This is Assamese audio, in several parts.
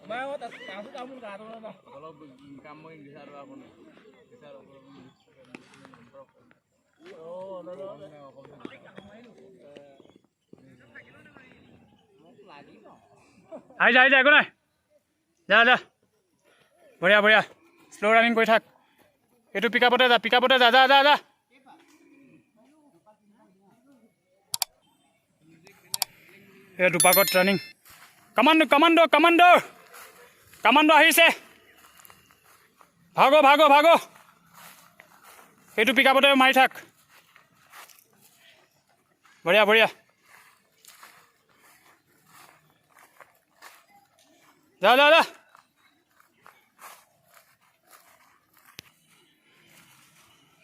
Kalau kamu yang di sana aku nih. Di sana aku. Oh, আহি যা একো নাই যা যা বঢ়িয়া বঢ়িয়া স্ল' ৰানিং কৰি থাক এইটো পিকআপতে যা যা যা যা এই দুপাকত running commando commando commando commando আহিছে ভাগো ভাগো ভাগো এইটো পিকআপতে মাৰি থাক বঢ়িয়া বঢ়িয়া যা যা যা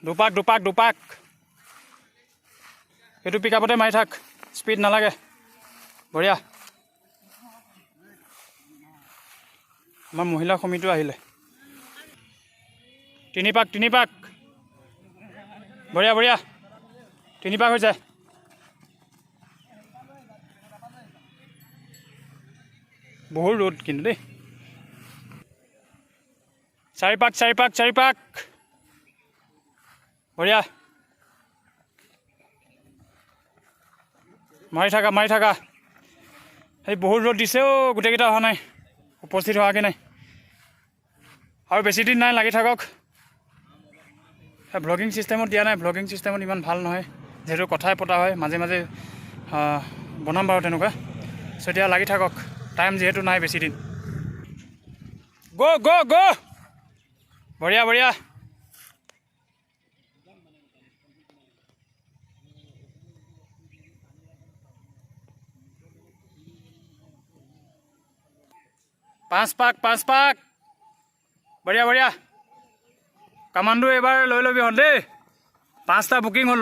দুপাক দুপাক দুপাক এইটো পিকআপতে মাৰি থাক স্পীড নালাগে বঢ়িয়া আমাৰ মহিলা সমিতিও আহিলে তিনি পাক বঢ়িয়া বঢ়িয়া তিনি পাক হৈ যায় বহুত ৰ'দ কিন্তু দেই চাৰি পাক বঢ়িয়া মাৰি থাকা এই বহুত ৰ'দ দিছে অ' গোটেইকেইটা অহা নাই উপস্থিত হোৱাকৈ নাই আৰু বেছি দিন নাই লাগি থাকক ভ্লগিং ছিষ্টেমত দিয়া নাই ভ্লগিং ছিষ্টেমত ইমান ভাল নহয় যিহেতু কথাই পতা হয় মাজে মাজে বনাম বাৰু তেনেকুৱা চ' এতিয়া লাগি থাকক টাইম যিহেতু নাই বেছি দিন গো বঢ়িয়া বঢ়িয়া পাঁচ পাক বঢ়িয়া বঢ়িয়া কামাণ্ডো এবাৰ লৈ ল'বি হ'ল দেই 5টা বুকিং হ'ল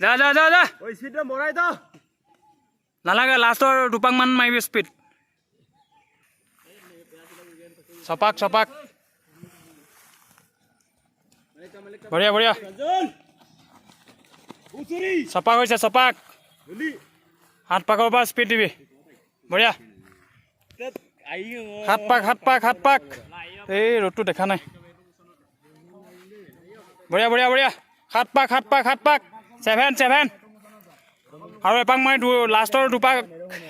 যা যা যা যা নালাগে লাষ্টৰ দুপাকমান মাৰিবি স্পীড ছপাক বঢ়িয়া বঢ়িয়া ছপাক হৈছে 7 পাকৰ পৰা স্পীড দিবি বঢ়িয়া 7 পাক এই ৰ'দটো দেখা নাই বঢ়িয়া 7 পাক 7 আৰু এপাক মাৰি লাষ্টৰ দুপাক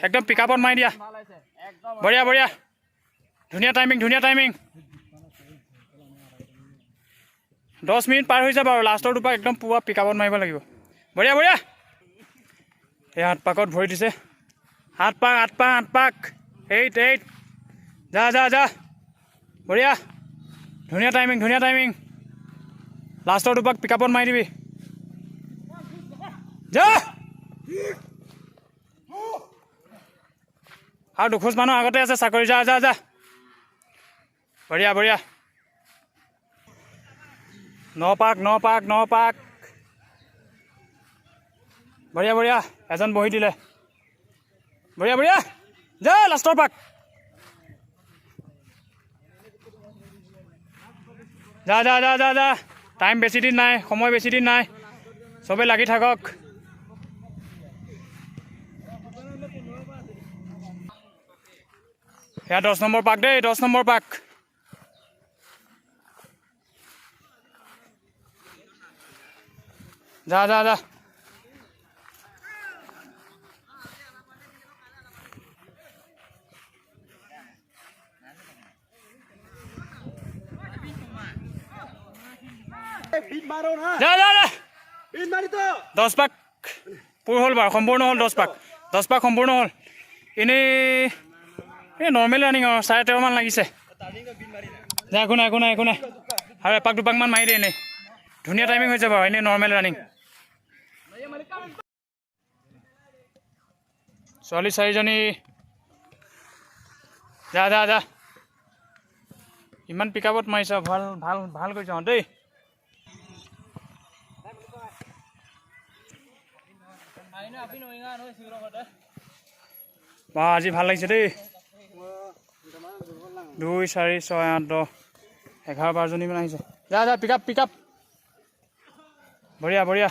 একদম পিকআপত মাৰি দিয়া বঢ়িয়া ধুনীয়া টাইমিং 10 মিনিট পাৰ হৈ যাব আৰু লাষ্টৰ দুপাক একদম পুৰা পিকআপত মাৰিব লাগিব বঢ়িয়া এই 8 পাকত ভৰি দিছে 8 পাক 8 যা বঢ়িয়া ধুনীয়া টাইমিং লাষ্টৰ দুপাক পিকআপত মাৰি দিবি যা আৰু দুখোজ মানুহ আগতে আছে চাকৰি যা বঢ়িয়া 9 পাক বঢ়িয়া এজন বহি দিলে বঢ়িয়া যা লাষ্টৰ পাক যা টাইম বেছি দিন নাই সময় বেছি দিন নাই চবে লাগি থাকক এয়া 10 নম্বৰ পাক দেই 10 নম্বৰ পাক যা দহ পাক পূৰ হ'ল বাৰু সম্পূৰ্ণ হ'ল 10 পাক সম্পূৰ্ণ হ'ল এনেই এই নৰ্মেল ৰানিং আৰু 13.5 মান লাগিছে একো নাই আৰু এপাক দুপাকমান মাৰি দিয়ে এনেই ধুনীয়া টাইমিং হৈছে বাৰু এনেই নৰ্মেল ৰানিং ছোৱালী 4জনী যা ইমান পিকআপত মাৰিছ ভাল কৰিছ দেই আজি ভাল লাগিছে দেই 2 4 6 8 10 11 12জনী মান আহিছে যা পিকআপ বঢ়িয়া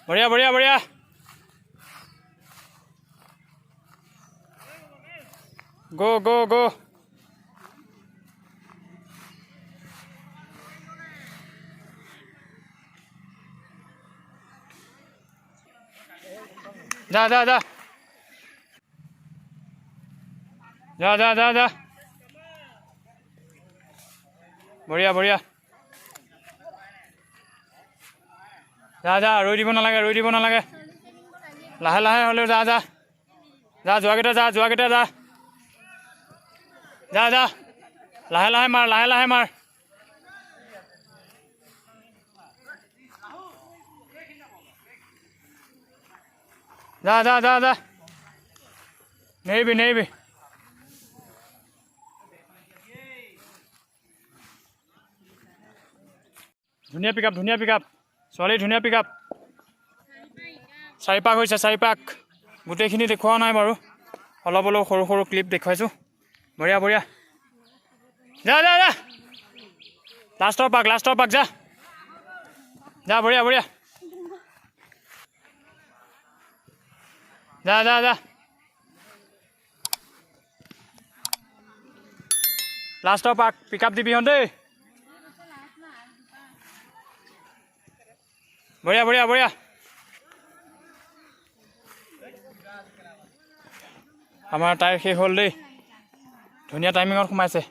বঢ়িয়া বঢ়িয়া বঢ়িয়া গো গো গো যা যা যা যা যা যা যা বঢ়িয়া বঢ়িয়া যা যা ৰৈ দিব নালাগে লাহে লাহে হ'লেও যা যা যা যোৱাকেইটা যা যা যা লাহে লাহে মাৰ যা যা যা যা নেৰিবি ধুনীয়া পিক আপ ছোৱালী ধুনীয়া পিক আপ 4 পাক হৈছে 4 পাক গোটেইখিনি দেখুওৱা নাই বাৰু অলপ সৰু ক্লিপ দেখুৱাইছোঁ বঢ়িয়া যা যা যা লাষ্টৰ পাক যা যা বঢ়িয়া যা যা যা লাষ্টৰ পাক পিক আপ দিবি দেই বঢ়িয়া আমাৰ টাইৰ শেষ হ'ল দেই ধুনীয়া টাইমিঙত সোমাইছে